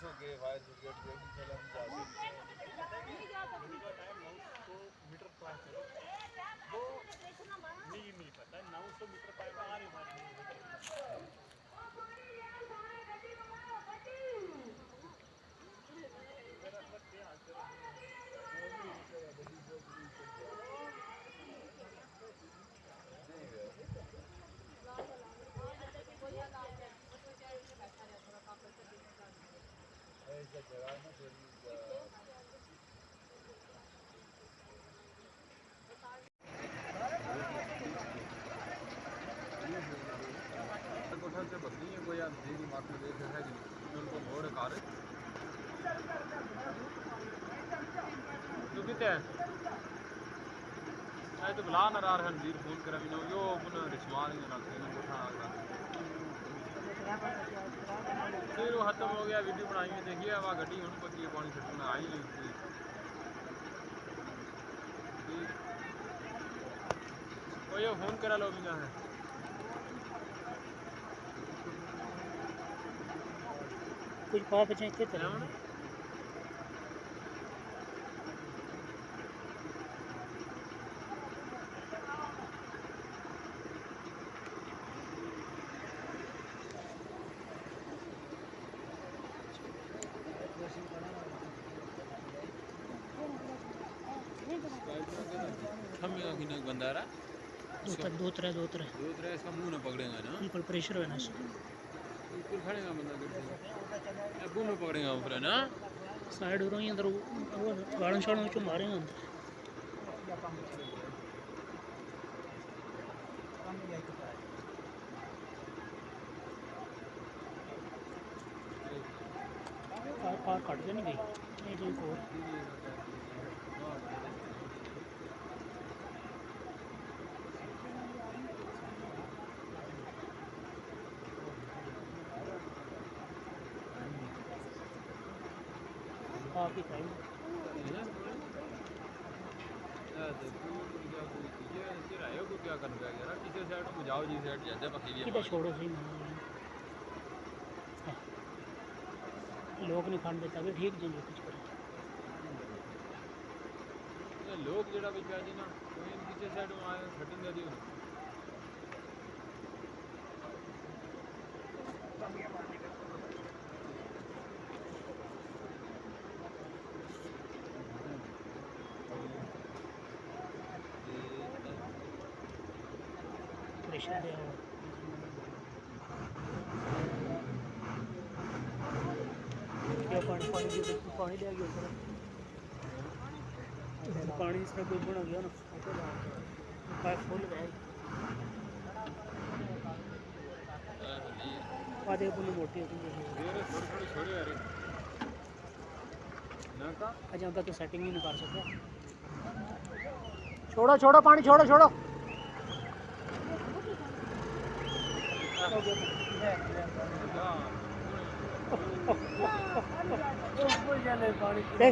हो गए wire gate gate चला हम जा सकते हैं मीटर पास वो नहीं पता 900 मीटर पाइप आ रही हमारी ऐसा जगह ना फिर कोठा से बकरी है कोई आप देवी मात्र देख है कि उनको घोड़ कार तू कितने है मैं तो बुला ना रहा रणवीर फोन करा भी ना यो अपना रिश्वाल ही ना खेलने कोठा आ गया फिर वो खत्म हो गया वीडियो बनाई में देखिए वहाँ गड्डी उनको पकी है पानी छटना आई नहीं थी वो ये फोन करा लो भी ना है कुछ पाप बचे के तरह हम एक बंदा रहा दो तरह इसका मुंह ना पकड़ेगा ना बिल्कुल प्रेशर है ना बिल्कुल खड़ेगा बंदा मुंह ना पकड़ेगा ऊपर ना साइड हो रही अंदर वो गाड़न शाड़न में मारेंगे अंदर कार कट के नहीं गई नहीं तो एक और काफी टाइम क्या करना यार किसी साइड को जाओ जी साइड ज्यादा पकी भी किधर छोड़ो सही ना लोग नहीं खान देता भी ठीक जी कुछ करे लोग जरा भी प्याजी ना कोई किसी साइड में आए छटिंग दी प्रेशर दिया हुआ क्या पानी दिया गया पानी इसमें कोई बना गया ना पाइप फुल गया आधे पुली मोटी होती है थोड़ी आ रही ना का अजय तो सेटिंग ही नहीं कर सकते छोड़ो पानी छोड़ो पानी